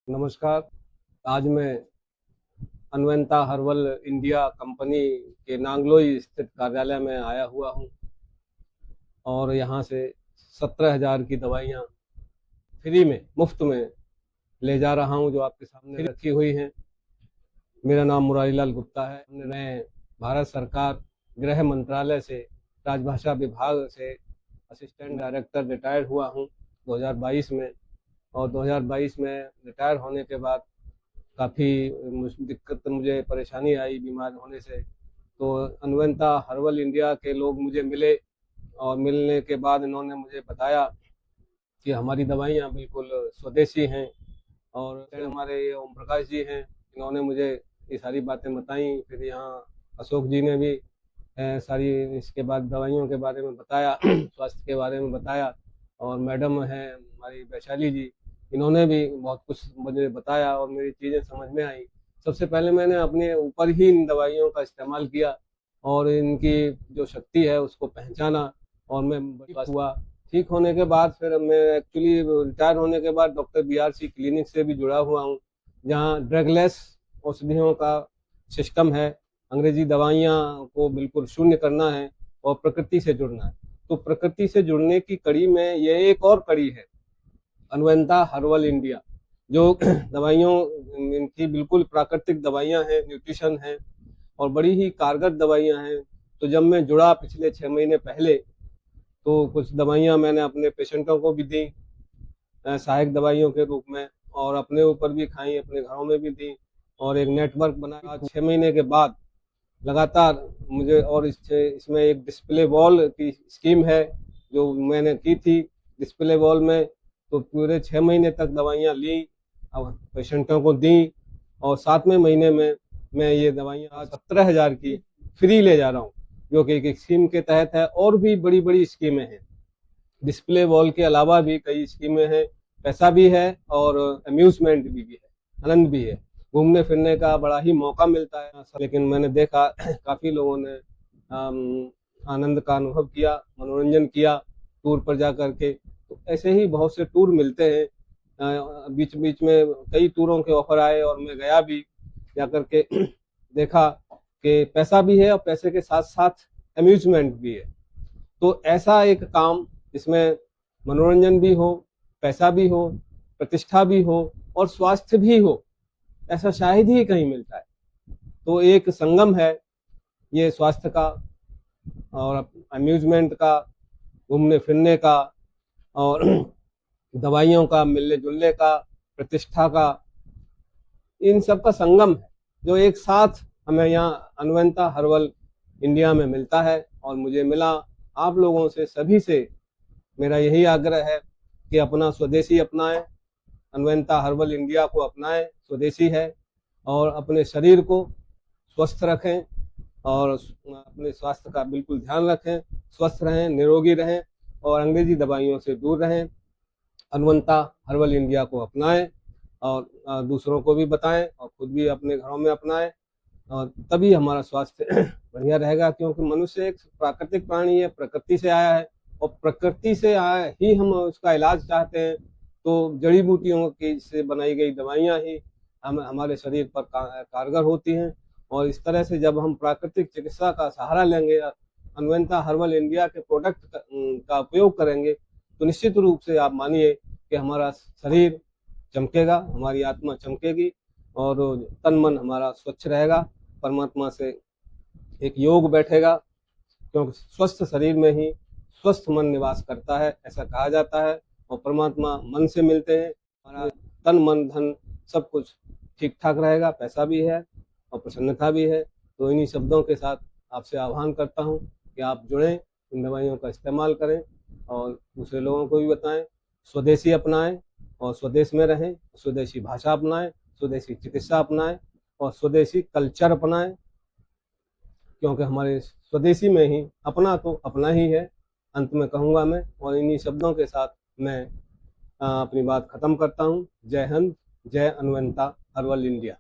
नमस्कार। आज मैं अन्वेंता हर्बल इंडिया कंपनी के नांगलोई स्थित कार्यालय में आया हुआ हूं और यहां से 17,000 की दवाइयां फ्री में मुफ्त में ले जा रहा हूं, जो आपके सामने रखी हुई हैं। मेरा नाम मुरारीलाल गुप्ता है। मैं भारत सरकार गृह मंत्रालय से राजभाषा विभाग से असिस्टेंट डायरेक्टर रिटायर्ड हुआ हूं 2022 में। और 2022 में रिटायर होने के बाद काफ़ी दिक्कत, मुझे परेशानी आई बीमार होने से। तो अन्वेंता हर्बल इंडिया के लोग मुझे मिले और मिलने के बाद इन्होंने मुझे बताया कि हमारी दवाइयाँ बिल्कुल स्वदेशी हैं। और हमारे ये ओम प्रकाश जी हैं, इन्होंने मुझे ये सारी बातें बताई। फिर यहाँ अशोक जी ने भी सारी इसके बाद दवाइयों के बारे में बताया स्वास्थ्य के बारे में बताया। और मैडम हैं हमारी वैशाली जी, इन्होंने भी बहुत कुछ मुझे बताया और मेरी चीज़ें समझ में आई। सबसे पहले मैंने अपने ऊपर ही इन दवाइयों का इस्तेमाल किया और इनकी जो शक्ति है उसको पहचाना और मैं बस हुआ। ठीक होने के बाद फिर मैं एक्चुअली रिटायर होने के बाद डॉक्टर BRC क्लिनिक से भी जुड़ा हुआ हूँ, जहाँ ड्रगलेस औषधियों का सिस्टम है। अंग्रेजी दवाइयाँ को बिल्कुल शून्य करना है और प्रकृति से जुड़ना है। तो प्रकृति से जुड़ने की कड़ी में ये एक और कड़ी है, अन्वेंता हर्बल इंडिया, जो दवाइयों इनकी बिल्कुल प्राकृतिक दवाइयाँ हैं, न्यूट्रिशन है और बड़ी ही कारगर दवाइयाँ हैं। तो जब मैं जुड़ा पिछले 6 महीने पहले, तो कुछ दवाइयाँ मैंने अपने पेशेंटों को भी दी सहायक दवाइयों के रूप में, और अपने ऊपर भी खाई, अपने घरों में भी दी और एक नेटवर्क बनाया। 6 महीने के बाद लगातार मुझे, और इसमें एक डिस्प्ले वॉल की स्कीम है जो मैंने की थी डिस्प्ले वॉल में। तो पूरे 6 महीने तक दवाइयाँ ली, अब पेशेंटों को दी और 7वें महीने में मैं ये दवाइयाँ 17,000 की फ्री ले जा रहा हूँ, जो कि एक स्कीम के तहत है। और भी बड़ी बड़ी स्कीमें हैं, डिस्प्ले वॉल के अलावा भी कई स्कीमें हैं। पैसा भी है और अम्यूजमेंट भी है, आनंद भी है, घूमने फिरने का बड़ा ही मौका मिलता है। लेकिन मैंने देखा काफ़ी लोगों ने आनंद का अनुभव किया, मनोरंजन किया टूर पर जा करके। तो ऐसे ही बहुत से टूर मिलते हैं। बीच बीच में कई टूरों के ऑफर आए और मैं गया भी, जा करके देखा कि पैसा भी है और पैसे के साथ साथ अम्यूजमेंट भी है। तो ऐसा एक काम जिसमें मनोरंजन भी हो, पैसा भी हो, प्रतिष्ठा भी हो और स्वास्थ्य भी हो, ऐसा शायद ही कहीं मिलता है। तो एक संगम है ये स्वास्थ्य का और अम्यूजमेंट का, घूमने फिरने का और दवाइयों का, मिलने जुलने का, प्रतिष्ठा का, इन सब का संगम है जो एक साथ हमें यहाँ अन्वेंता हर्बल इंडिया में मिलता है। और मुझे मिला। आप लोगों से, सभी से मेरा यही आग्रह है कि अपना स्वदेशी अपनाएं, अन्वेंता हर्बल इंडिया को अपनाएं, स्वदेशी है। और अपने शरीर को स्वस्थ रखें और अपने स्वास्थ्य का बिल्कुल ध्यान रखें, स्वस्थ रहें, निरोगी रहें और अंग्रेजी दवाइयों से दूर रहें। अन्वेंता हर्बल इंडिया को अपनाएं और दूसरों को भी बताएं और खुद भी अपने घरों में अपनाएं, और तभी हमारा स्वास्थ्य बढ़िया रहेगा। क्योंकि मनुष्य एक प्राकृतिक प्राणी है, प्रकृति से आया है और प्रकृति से आया ही हम उसका इलाज चाहते हैं। तो जड़ी बूटियों की से बनाई गई दवाइयाँ ही हमारे शरीर पर कारगर होती हैं। और इस तरह से जब हम प्राकृतिक चिकित्सा का सहारा लेंगे, अन्वेंता हर्बल इंडिया के प्रोडक्ट का उपयोग करेंगे, तो निश्चित रूप से आप मानिए कि हमारा शरीर चमकेगा, हमारी आत्मा चमकेगी और तन मन हमारा स्वच्छ रहेगा, परमात्मा से एक योग बैठेगा। क्योंकि स्वस्थ शरीर में ही स्वस्थ मन निवास करता है, ऐसा कहा जाता है। और परमात्मा मन से मिलते हैं। हमारा तन मन धन सब कुछ ठीक ठाक रहेगा, पैसा भी है और प्रसन्नता भी है। तो इन्हीं शब्दों के साथ आपसे आह्वान करता हूँ कि आप जुड़ें, इन दवाइयों का इस्तेमाल करें और दूसरे लोगों को भी बताएं, स्वदेशी अपनाएं और स्वदेश में रहें, स्वदेशी भाषा अपनाएं, स्वदेशी चिकित्सा अपनाएं और स्वदेशी कल्चर अपनाएं। क्योंकि हमारे स्वदेशी में ही अपना तो अपना ही है, अंत में कहूँगा मैं। और इन्हीं शब्दों के साथ मैं अपनी बात खत्म करता हूँ। जय हिंद, जय अन्वेंता हर्बल इंडिया।